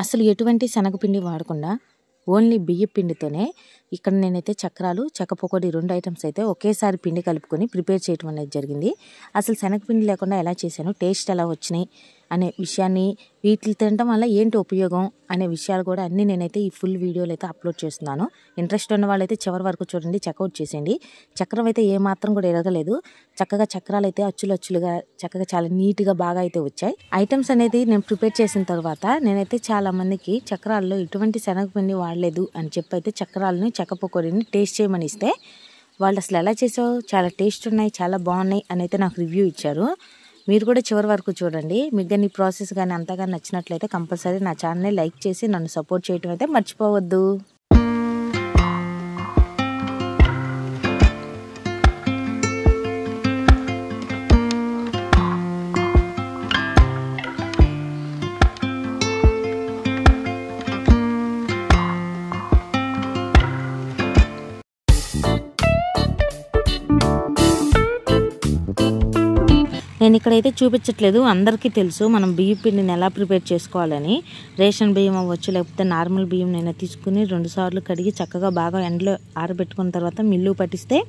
అసలు ఎటువంటి శనగపిండి వాడకుండా ఓన్లీ బియ్య పిండితోనే ఇక్కడ నేనైతే చక్రాలు, చెక్క పకోడీ 2 ఐటమ్స్ అయితే ఒకేసారి పిండి కలుపుకొని ప్రిపేర్ చేయడం అనేది జరిగింది. అసలు శనగపిండి లేకుండా ఎలా చేశాను, టేస్ట్ ఎలా వచ్చినాయి అనే విషయాన్ని, వీటిని తినడం వల్ల ఏంటి ఉపయోగం అనే విషయాలు కూడా అన్నీ నేనైతే ఈ ఫుల్ వీడియోలో అయితే అప్లోడ్ చేస్తున్నాను. ఇంట్రెస్ట్ ఉన్న వాళ్ళైతే చివరి వరకు చూడండి, చెక్అవుట్ చేసేయండి. చక్రం అయితే ఏమాత్రం కూడా ఎరగలేదు. చక్కగా చక్రాలు అయితే అచ్చులుగా చక్కగా చాలా నీట్గా బాగా అయితే వచ్చాయి. ఐటమ్స్ అనేది నేను ప్రిపేర్ చేసిన తర్వాత నేనైతే చాలా మందికి చక్రాల్లో ఎటువంటి శనగపిండి వాడలేదు అని చెప్పి అయితే చక్రాలని, చెక్క పకోడీని టేస్ట్ చేయమని ఇస్తే వాళ్ళు అసలు ఎలా చేసావు, చాలా టేస్ట్ ఉన్నాయి, చాలా బాగున్నాయి అని అయితే నాకు రివ్యూ ఇచ్చారు. మీరు కూడా చివరి వరకు చూడండి. మీకు కానీ ఈ ప్రాసెస్ కానీ అంతగా నచ్చినట్లయితే కంపల్సరీ నా ఛానల్ని లైక్ చేసి నన్ను సపోర్ట్ చేయడం అయితే మర్చిపోవద్దు. నేను ఇక్కడైతే చూపించట్లేదు, అందరికీ తెలుసు మనం బియ్యం పిండిని ఎలా ప్రిపేర్ చేసుకోవాలని. రేషన్ బియ్యం అవ్వచ్చు, లేకపోతే నార్మల్ బియ్యం నేను తీసుకుని 2 సార్లు కడిగి చక్కగా బాగా ఎండలో ఆరబెట్టుకున్న తర్వాత మిల్లు పట్టిస్తే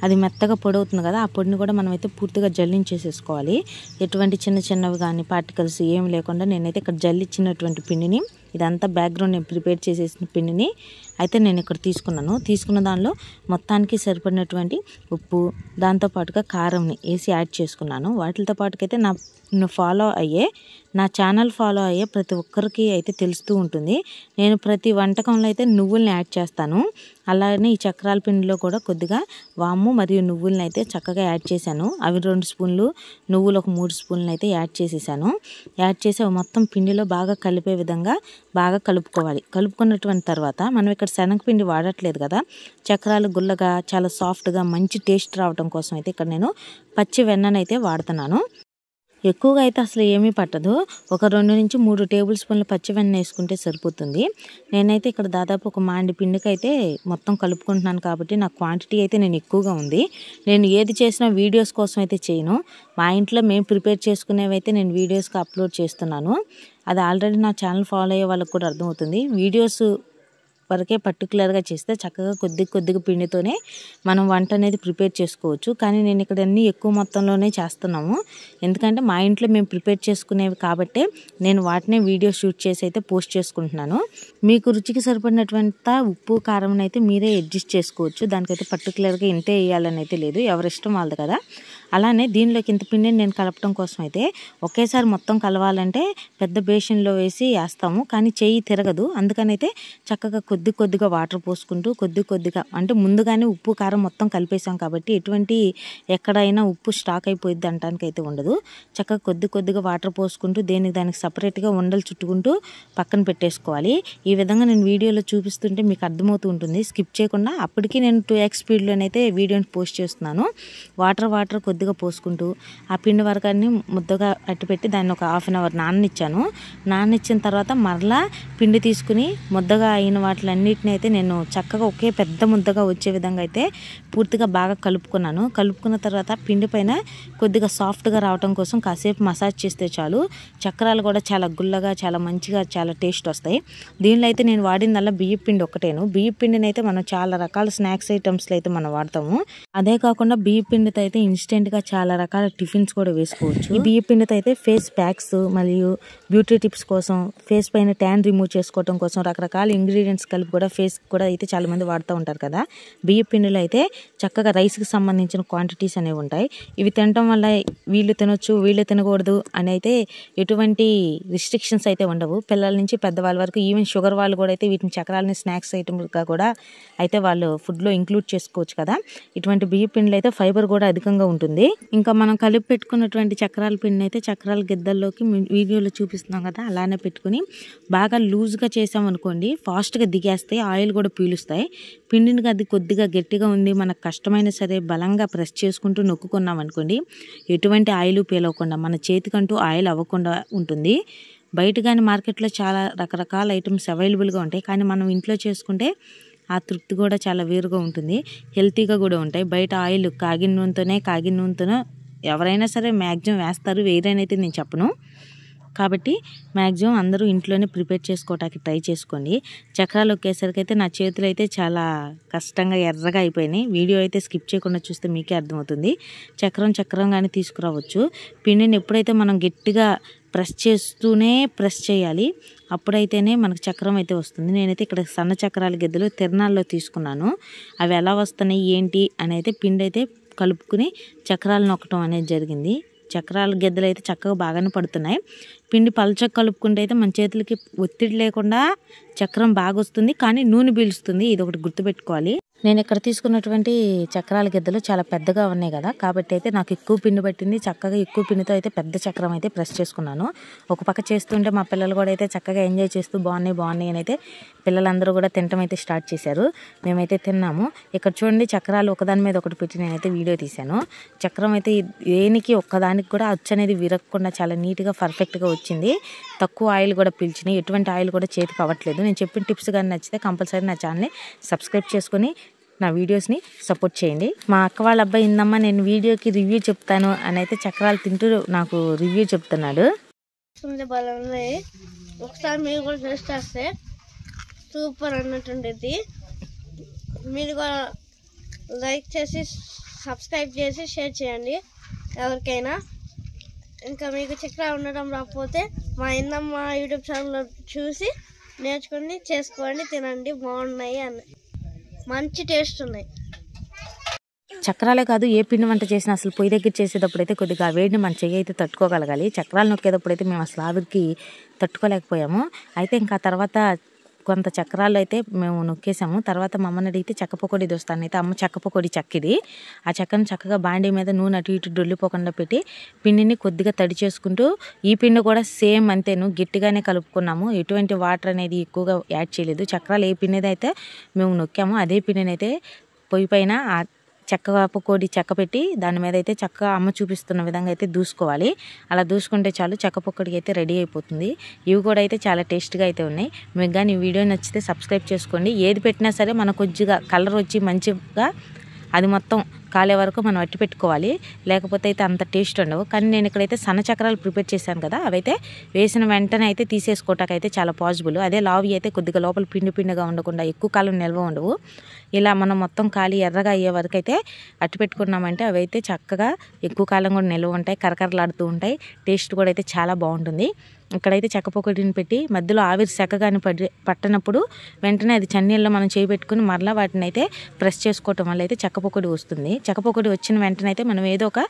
అది మెత్తగా పొడి అవుతుంది కదా, ఆ పొడిని కూడా మనమైతే పూర్తిగా జల్లించేసేసుకోవాలి. ఎటువంటి చిన్నవి కానీ పార్టికల్స్ ఏమి లేకుండా నేనైతే ఇక్కడ జల్లిచ్చినటువంటి పిండిని, ఇదంతా బ్యాక్గ్రౌండ్ నేను ప్రిపేర్ చేసేసిన పిండిని అయితే నేను ఇక్కడ తీసుకున్న దానిలో మొత్తానికి సరిపడినటువంటి ఉప్పు, దాంతోపాటుగా కారంని వేసి యాడ్ చేసుకున్నాను. వాటితో పాటుకైతే నా ఛానల్ ఫాలో అయ్యే ప్రతి ఒక్కరికి అయితే తెలుస్తూ ఉంటుంది, నేను ప్రతి వంటకంలో అయితే నువ్వుల్ని యాడ్ చేస్తాను. అలానే ఈ చక్రాల పిండిలో కూడా కొద్దిగా వాము మరియు నువ్వుల్ని అయితే చక్కగా యాడ్ చేశాను. అవి 2 స్పూన్లు, నువ్వులు ఒక 3 స్పూన్లు అయితే యాడ్ చేసేసాను. యాడ్ చేసి అవి మొత్తం పిండిలో బాగా కలిపే విధంగా బాగా కలుపుకోవాలి. కలుపుకున్నటువంటి తర్వాత మనం ఇక్కడ శనగపిండి వాడట్లేదు కదా, చక్రాలు గుల్లగా చాలా సాఫ్ట్గా మంచి టేస్ట్ రావడం కోసం అయితే ఇక్కడ నేను పచ్చి వెన్ననైతే వాడుతున్నాను. ఎక్కువగా అయితే అసలు ఏమీ పట్టదు, ఒక 2 నుంచి 3 టేబుల్ స్పూన్ల పచ్చి వెన్న వేసుకుంటే సరిపోతుంది. నేనైతే ఇక్కడ దాదాపు ఒక మాండి పిండికి అయితే మొత్తం కలుపుకుంటున్నాను కాబట్టి నా క్వాంటిటీ అయితే ఎక్కువగా ఉంది. నేను ఏది చేసినా వీడియోస్ కోసం అయితే చేయను, మా ఇంట్లో మేము ప్రిపేర్ చేసుకునేవి అయితే నేను వీడియోస్కి అప్లోడ్ చేస్తున్నాను. అది ఆల్రెడీ నా ఛానల్ ఫాలో అయ్యే వాళ్ళకి కూడా అర్థమవుతుంది. వీడియోస్ వరకే పర్టికులర్గా చేస్తే చక్కగా కొద్దిగా పిండితోనే మనం వంట అనేది ప్రిపేర్ చేసుకోవచ్చు. కానీ నేను ఇక్కడ అన్నీ ఎక్కువ మొత్తంలోనే చేస్తున్నాము, ఎందుకంటే మా ఇంట్లో మేము ప్రిపేర్ చేసుకునేవి కాబట్టి నేను వాటినే వీడియో షూట్ చేసి అయితే పోస్ట్ చేసుకుంటున్నాను. మీకు రుచికి సరిపడినటువంటి ఉప్పు, కారం అయితే మీరే అడ్జస్ట్ చేసుకోవచ్చు. దానికైతే పర్టికులర్గా ఇంతే వేయాలని అయితే లేదు, ఎవరిష్టం వాళ్ళది కదా. అలానే దీనిలోకి ఇంత పిండిని నేను కలపడం కోసం అయితే ఒకేసారి మొత్తం కలవాలంటే పెద్ద బేషన్లో వేస్తాము, కానీ చెయ్యి తిరగదు. అందుకనైతే చక్కగా కొద్దిగా వాటర్ పోసుకుంటూ కొద్దిగా అంటే ముందుగానే ఉప్పు కారం మొత్తం కలిపేసాం కాబట్టి ఎటువంటి ఎక్కడైనా ఉప్పు స్టాక్ అయిపోయిద్ది అంటానికి అయితే ఉండదు. చక్కగా కొద్దిగా వాటర్ పోసుకుంటూ దానికి సపరేట్గా ఉండలు చుట్టుకుంటూ పక్కన పెట్టేసుకోవాలి. ఈ విధంగా నేను వీడియోలో చూపిస్తుంటే మీకు అర్థమవుతూ ఉంటుంది, స్కిప్ చేయకుండా. అప్పటికి నేను 2x స్పీడ్లోనైతే వీడియోని పోస్ట్ చేస్తున్నాను. వాటర్ కొద్దిగా పోసుకుంటూ ఆ పిండి వరకాన్ని ముద్దగా అట్టుపెట్టి దాన్ని ఒక 1/2 అవర్ నాననిచ్చిన తర్వాత మరలా పిండి తీసుకుని ముద్దగా అయిన వాటిలన్నిటిని అయితే నేను చక్కగా ఒకే పెద్ద ముద్దగా వచ్చే విధంగా అయితే పూర్తిగా బాగా కలుపుకున్న తర్వాత పిండి పైన కొద్దిగా సాఫ్ట్గా రావడం కోసం కాసేపు మసాజ్ చేస్తే చాలు. చక్రాలు కూడా చాలా గుల్లగా, చాలా మంచిగా, చాలా టేస్ట్ వస్తాయి. దీనిలో అయితే నేను వాడిందల్లా బియ్య పిండి ఒకటేను. బియ్య పిండిని అయితే మనం చాలా రకాల స్నాక్స్ ఐటమ్స్లో అయితే మనం వాడతాము. అదే కాకుండా బియ్య పిండితో అయితే ఇన్స్టెంట్గా చాలా రకాల టిఫిన్స్ కూడా వేసుకోవచ్చు. ఈ బియ్య పిండితో అయితే ఫేస్ ప్యాక్స్ మరియు బ్యూటీ టిప్స్ కోసం, ఫేస్ పైన ట్యాన్ రిమూవ్ చేసుకోవడం కోసం రకరకాల ఇంగ్రీడియంట్స్ కలిపి కూడా ఫేస్ కూడా అయితే చాలా మంది వాడుతూ ఉంటారు కదా. బియ్య పిండిలో అయితే చక్కగా రైస్కి సంబంధించిన క్వాంటిటీస్ అనేవి ఉంటాయి. ఇవి తినడం వల్ల వీళ్ళు తినొచ్చు, వీళ్ళు తినకూడదు అని అయితే ఎటువంటి రిస్ట్రిక్షన్స్ అయితే ఉండవు. పిల్లల నుంచి పెద్దవాళ్ళ వరకు, ఈవెన్ షుగర్ వాళ్ళు కూడా అయితే వీటిని చక్రాలని స్నాక్స్ ఐటమ్గా కూడా అయితే వాళ్ళు ఫుడ్లో ఇంక్లూడ్ చేసుకోవచ్చు కదా. ఇటువంటి బియ్య పిండిలో అయితే ఫైబర్ కూడా అధికంగా ఉంటుంది. ఇంకా మనం కలిపి పెట్టుకున్నటువంటి చక్రాల పిండిని అయితే చక్రాల గిద్దల్లోకి వీడియోలో చూపిస్తున్నాం కదా, అలానే పెట్టుకుని బాగా లూజ్గా చేసామనుకోండి ఫాస్ట్గా దిగేస్తాయి, ఆయిల్ కూడా పీలుస్తాయి. పిండిని అది కొద్దిగా గట్టిగా ఉంది, మనకు కష్టమైనా సరే బలంగా ప్రెస్ చేసుకుంటూ నొక్కుకున్నాం అనుకోండి ఎటువంటి ఆయిల్ పీలవకుండా మన చేతికంటూ ఆయిల్ అవ్వకుండా ఉంటుంది. బయట కానీ మార్కెట్లో చాలా రకరకాల ఐటమ్స్ అవైలబుల్గా ఉంటాయి, కానీ మనం ఇంట్లో చేసుకుంటే ఆ తృప్తి కూడా చాలా వేరుగా ఉంటుంది, హెల్తీగా కూడా ఉంటాయి. బయట ఆయిల్ కాగిన నూనెతోనే ఎవరైనా సరే మ్యాక్సిమం వేస్తారు, వేరేనైతే నేను చెప్పను. కాబట్టి మ్యాక్సిమం అందరూ ఇంట్లోనే ప్రిపేర్ చేసుకోవడానికి ట్రై చేసుకోండి. చక్రాలు ఒకేసరికి అయితే నా చేతులు అయితే చాలా కష్టంగా ఎర్రగా అయిపోయినాయి. వీడియో అయితే స్కిప్ చేయకుండా చూస్తే మీకే అర్థమవుతుంది. చక్రంగానే తీసుకురావచ్చు. పిండిని ఎప్పుడైతే మనం గట్టిగా ప్రెస్ చేయాలి, అప్పుడైతేనే మనకు చక్రం అయితే వస్తుంది. నేనైతే ఇక్కడ సన్న చక్రాల గిద్దలు తిరణాల్లో తీసుకున్నాను. అవి ఎలా వస్తున్నాయి ఏంటి అని అయితే పిండి అయితే కలుపుకుని చక్రాలు నొక్కటం అనేది జరిగింది. చక్రాల గిద్దలు అయితే చక్కగా బాగానే పడుతున్నాయి. పిండి పలచగా కలుపుకుంటే అయితే మన చేతులకి ఒత్తిడి లేకుండా చక్రం బాగా వస్తుంది, కానీ నూనె పీలుస్తుంది. ఇది ఒకటి గుర్తుపెట్టుకోవాలి. నేను ఇక్కడ తీసుకున్నటువంటి చక్రాల గిద్దలు చాలా పెద్దగా ఉన్నాయి కదా, కాబట్టి అయితే నాకు ఎక్కువ పిండి పట్టింది. చక్కగా ఎక్కువ పిండితో అయితే పెద్ద చక్రం అయితే ప్రెస్ చేసుకున్నాను. ఒక పక్క చేస్తుంటే మా పిల్లలు కూడా అయితే చక్కగా ఎంజాయ్ చేస్తూ బాగున్నాయి అని అయితే పిల్లలందరూ కూడా తినటం అయితే స్టార్ట్ చేశారు. మేమైతే తిన్నాము. ఇక్కడ చూడండి, చక్రాలు ఒకదాని మీద ఒకటి పెట్టి నేనైతే వీడియో తీశాను. చక్రం అయితే దేనికి ఒక్కదానికి కూడా అచ్చు అనేది విరగకుండా చాలా నీట్గా పర్ఫెక్ట్గా వచ్చింది. తక్కువ ఆయిల్ కూడా పీల్చినాయి. ఎటువంటి ఆయిల్ కూడా చేతికి అవ్వట్లేదు. నేను చెప్పిన టిప్స్ కానీ నచ్చితే కంపల్సరీ నా ఛానల్ని సబ్స్క్రైబ్ చేసుకొని నా వీడియోస్ని సపోర్ట్ చేయండి. మా అక్క వాళ్ళ అబ్బాయి ఇందమ్మా నేను వీడియోకి రివ్యూ చెప్తాను అని అయితే చక్రాలు తింటూ నాకు రివ్యూ చెప్తున్నాడు. ఒకసారి మీరు కూడా టేస్ట్ చేస్తే సూపర్ అన్నట్టుండేది. మీరు కూడా లైక్ చేసి సబ్స్క్రైబ్ చేసి షేర్ చేయండి ఎవరికైనా. ఇంకా మీకు చక్రాలు ఉండడం రాకపోతే మా ఇందమ్మ యూట్యూబ్ ఛానల్లో చూసి నేర్చుకుని చేసుకోండి, తినండి, బాగున్నాయి అని మంచి టేస్ట్ ఉన్నాయి. చక్రాలే కాదు, ఏ పిండి వంట చేసినా అసలు పొయ్యి దగ్గర చేసేటప్పుడు అయితే కొద్దిగా వేడిని మన చెయ్యి అయితే తట్టుకోగలగాలి. చక్రాలు నొక్కేటప్పుడు అయితే మేము అసలు ఆవిరికి తట్టుకోలేకపోయాము. అయితే ఇంకా తర్వాత కొంత చక్రాలు అయితే మేము నొక్కేసాము. తర్వాత మా అమ్మని అడిగితే చెక్క పకోడీ దోస్తాను అయితే అమ్మ చెక్క పకోడీ చెక్కిది. ఆ చెక్కను చక్కగా బాండీ మీద నూనె అటు ఇటు డొల్లిపోకుండా పెట్టి పిండిని కొద్దిగా తడి చేసుకుంటూ, ఈ పిండి కూడా సేమ్ అంతేను గట్టిగానే కలుపుకున్నాము. ఎటువంటి వాటర్ అనేది ఎక్కువగా యాడ్ చేయలేదు. చక్రాలు ఏ పిండి అయితే మేము నొక్కాము అదే పిండిని అయితే పొయ్యి పైన చెక్క పకోడీ చెక్క పెట్టి దాని మీద అయితే చక్క అమ్మ చూపిస్తున్న విధంగా అయితే దూసుకోవాలి. అలా దూసుకుంటే చాలు చెక్క పకోడీ అయితే రెడీ అయిపోతుంది. ఇవి కూడా అయితే చాలా టేస్ట్గా అయితే ఉన్నాయి. మీకు కానీ ఈ వీడియో నచ్చితే సబ్స్క్రైబ్ చేసుకోండి. ఏది పెట్టినా సరే మనకు కొద్దిగా కలర్ వచ్చి మంచిగా అది మొత్తం కాలే వరకు మనం అట్టి పెట్టుకోవాలి, లేకపోతే అయితే అంత టేస్ట్ ఉండవు. కానీ నేను ఇక్కడైతే సన్న చక్రాలు ప్రిపేర్ చేశాను కదా, అవైతే వేసిన వెంటనే అయితే తీసేసుకోవటానికి అయితే చాలా పాసిబుల్. అదే లావి అయితే కొద్దిగా లోపల పిండిగా ఉండకుండా ఎక్కువ కాలం నిల్వ ఉండవు. ఇలా మనం మొత్తం ఖాళీ ఎర్రగా అయ్యే వరకు అయితే అట్టి పెట్టుకున్నామంటే అవి అయితే చక్కగా ఎక్కువ కాలం కూడా నిల్వ ఉంటాయి, కరకరలాడుతూ ఉంటాయి. టేస్ట్ కూడా అయితే చాలా బాగుంటుంది. ఇక్కడైతే చెక్క పకోడీని పెట్టి మధ్యలో ఆవిరి సెక్కగాని పట్టనప్పుడు వెంటనే అది చన్నీళ్ళలో మనం చేయబెట్టుకుని మరలా వాటిని అయితే ప్రెస్ చేసుకోవటం వల్ల అయితే చెక్క పకోడీ వస్తుంది. చెక్క పకోడీ వచ్చిన వెంటనే అయితే మనం ఏదో ఒక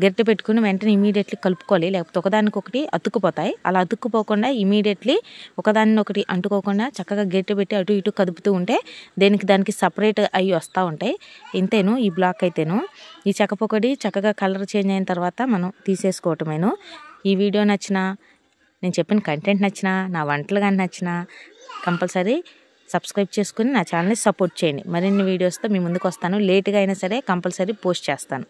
గరిటె పెట్టుకుని వెంటనే ఇమీడియట్లీ కలుపుకోవాలి, లేకపోతే ఒకదానికొకటి అతుక్కుపోతాయి. అలా అతుక్కుపోకుండా ఇమీడియట్లీ ఒకదానినొకటి అంటుకోకుండా చక్కగా గరిటె పెట్టి అటు ఇటు కదుపుతూ ఉంటే దానికి సపరేట్ అయ్యి వస్తూ ఉంటాయి. ఇంతేను ఈ బ్లాక్ అయితేను. ఈ చెక్క పకోడీ చక్కగా కలర్ చేంజ్ అయిన తర్వాత మనం తీసేసుకోవటమేను. ఈ వీడియో నచ్చినా, నేను చెప్పిన కంటెంట్ నచ్చినా, నా వంటలు కానీ నచ్చినా కంపల్సరీ సబ్స్క్రైబ్ చేసుకుని నా ఛానల్ని సపోర్ట్ చేయండి. మరిన్ని వీడియోస్తో మీ ముందుకు వస్తాను. లేట్గా అయినా సరే కంపల్సరీ పోస్ట్ చేస్తాను.